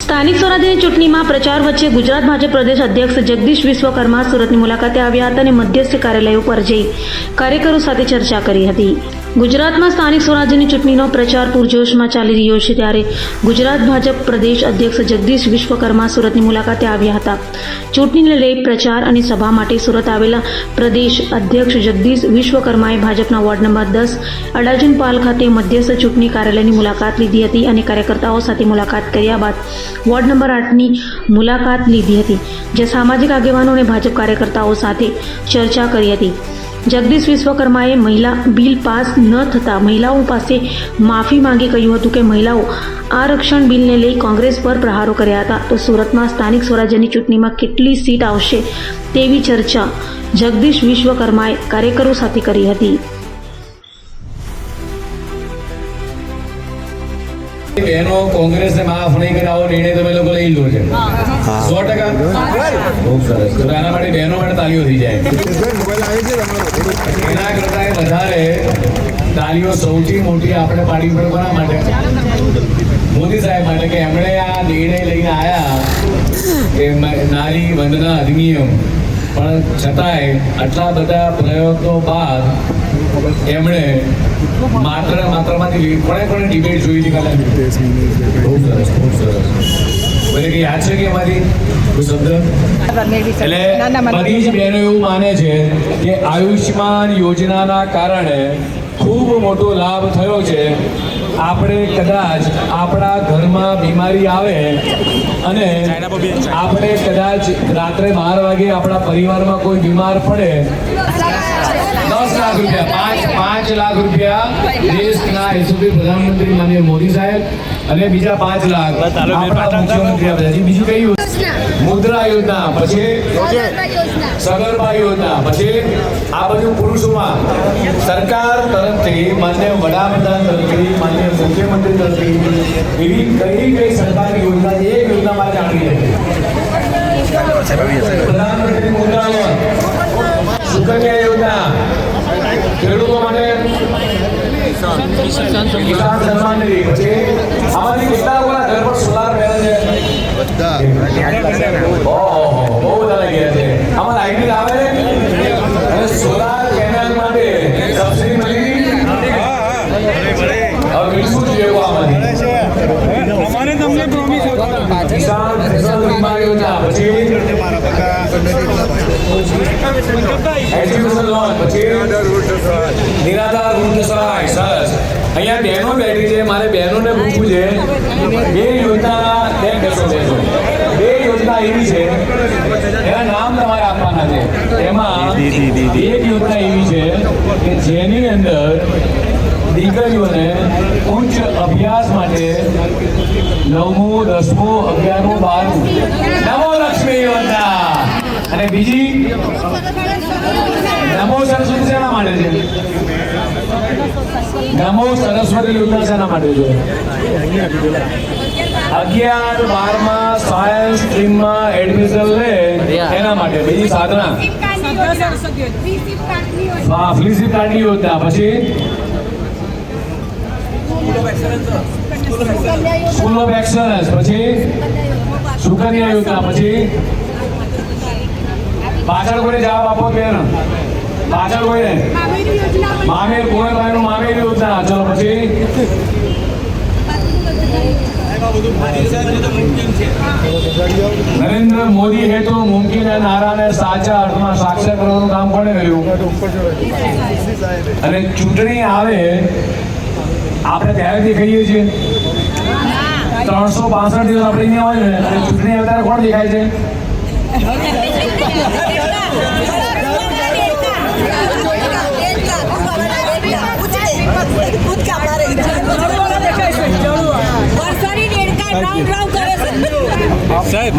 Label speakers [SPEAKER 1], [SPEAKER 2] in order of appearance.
[SPEAKER 1] સ્થાનિક સ્વરાજ્યની ચૂંટણીમાં પ્રચાર વચ્ચે ગુજરાત ભાજપ પ્રદેશ અધ્યક્ષ જગદીશ વિશ્વકર્મા સુરતની મુલાકાતે આવ્યા હતા અને મધ્યસ્થ કાર્યાલય ઉપર જઈ કાર્યકરો સાથે ચર્ચા કરી હતી। ગુજરાતમાં સ્થાનિક સ્વરાજ્યની ચૂંટણીનો પ્રચાર પૂરજોશમાં ચાલી રહ્યો છે ત્યારે ગુજરાત ભાજપ પ્રદેશ અધ્યક્ષ જગદીશ વિશ્વકર્મા સુરતની મુલાકાતે આવ્યા હતા। ચૂંટણીને લઈ પ્રચાર અને સભા માટે સુરત આવેલા પ્રદેશ અધ્યક્ષ જગદીશ વિશ્વકર્માએ ભાજપના વોર્ડ નંબર 10 અડાજણ પાલ ખાતે મધ્યસ્થ ચૂંટણી કાર્યાલયની મુલાકાત લીધી હતી અને કાર્યકર્તાઓ સાથે મુલાકાત કર્યા બાદ વોર્ડ નંબર 8ની મુલાકાત લીધી હતી, જ્યાં સામાજિક આગેવાનો અને ભાજપ કાર્યકર્તાઓ સાથે ચર્ચા કરી હતી। જગદીશ વિશ્વકર્માએ મહિલા બિલ પાસ ન થતાં મહિલાઓ પાસે માફી માંગી કહ્યું હતું કે મહિલાઓ આરક્ષણ બિલને લઈ કોંગ્રેસ પર પ્રહારો કર્યા હતા। તો સુરતમાં સ્થાનિક સ્વરાજ્યની ચૂંટણીમાં કેટલી સીટ આવશે તેવી ચર્ચા જગદીશ વિશ્વકર્માએ કાર્યકરો સાથે કરી હતી।
[SPEAKER 2] बहनों कांग्रेस ने माफ नहीं कराओ निर्णय તમે લોકો લઈ લો છે 100%। ખૂબ સરસ। તો આના માટે બહેનો માટે તાળીઓ થઈ જાય। એના કરતા વધારે તાળીઓ સૌથી મોટી આપણે પાડી પડે કોના માટે? મોદી સાહેબ માટે કે એમણે આ નિર્ણય લઈને આવ્યા કે નારી વંદના અધિનિયમ, પણ છતાંય આટલા બધા પ્રયત્નો બાદ એમણે માત્રમાંથી કોણે ડિબેટ જોઈ હતી કાલે? ખૂબ સરસ, ખૂબ સરસ। મને કઈ યાદ છે કે એમાંથી કોઈ શબ્દ? એટલે બધી જ બહેનો એવું માને છે કે આયુષ્યમાન યોજનાના કારણે ખૂબ મોટો લાભ થયો છે। આપણે કદાચ આપણા ઘરમાં બીમારી આવે અને આપણે કદાચ રાત્રે 12 વાગે આપણા પરિવારમાં કોઈ બીમાર પડે, 10 લાખ રૂપિયા 5 લાખ રૂપિયા દેશના યશસ્વી પ્રધાનમંત્રી માનનીય મોદી સાહેબ અને બીજા 5 લાખ આપણા મુખ્યમંત્રી આપ્યા છે। બીજું કયું? મુદ્રા યોજના, પછી સગર્ભા યોજના, પછી આ બધું પુરુષોમાં સરકાર તરફથી માન્ય વડાપ્રધાન તરફથી માન્ય મુખ્યમંત્રી તરફથી એવી કઈ સરકારી યોજના છે? એક યોજના મારે જાણવી છે। પ્રધાનમંત્રી મુદ્રા લોન, સુકન્યા યોજના, ખેડૂતો માટે કિસાન સન્માન નિધિ, પછી આમાંથી કેટલા લોકોના ઘર પર સોલાર પેનલ છે? બહુ બધા ગયા છે। આમાં લાઇટિંગ આવે છે અને સોલાર પેનલ માટે સબસિડી મળી। હવે બિલકુલ જોઈએ આમાંથી અમારે તમને પ્રોમિસ કિસાન ફસલ વીમા યોજના, પછી એજ્યુકેશન લોન, પછી નિરાધાર વૃદ્ધ સહાય। સરસ। અહીંયા બહેનો બેઠી છે, મારે બહેનોને પૂછવું છે બે યોજના બે યોજના એવી છે એના નામ તમારે આપવાના છે। એમાં એક યોજના એવી છે કે જેની અંદર દીકરીઓને ઉચ્ચ અભ્યાસ માટે 9મું 10મું 11મું 12મું નમો લક્ષ્મી યોજના, અને બીજી નમો સરસ્વતી શેના માટે છે? નમો સરસ્વતી યોજના શેના માટે છે? 11-12માં સાયન્સ સ્ટ્રીમમાં એડમિશન લે એના માટે। બીજી સાધના ફ્રી કાર્ડની યોજના, પછી સ્કૂલ ઓફ એક્સલન્સ, પછી સુકન્યા યોજના, પછી પાછળ કોઈને જવાબ આપો બેન? પાછળ કોઈને? મામેર કુંવરભાઈનું મામેર યોજના। ચલો પછી નરેન્દ્ર મોદી હે તો મુમકિન હે નારાને સાચા અર્થમાં સાક્ષર કરવાનું કામ કોણે કર્યું? અને ચૂંટણી આવે આપણે ત્યારેથી કહીએ છીએ 365 દિવસ આપણે અહીંયા હોય ને, અને ચૂંટણી આવે ત્યારે કોણ દેખાય છે?
[SPEAKER 3] સાહેબ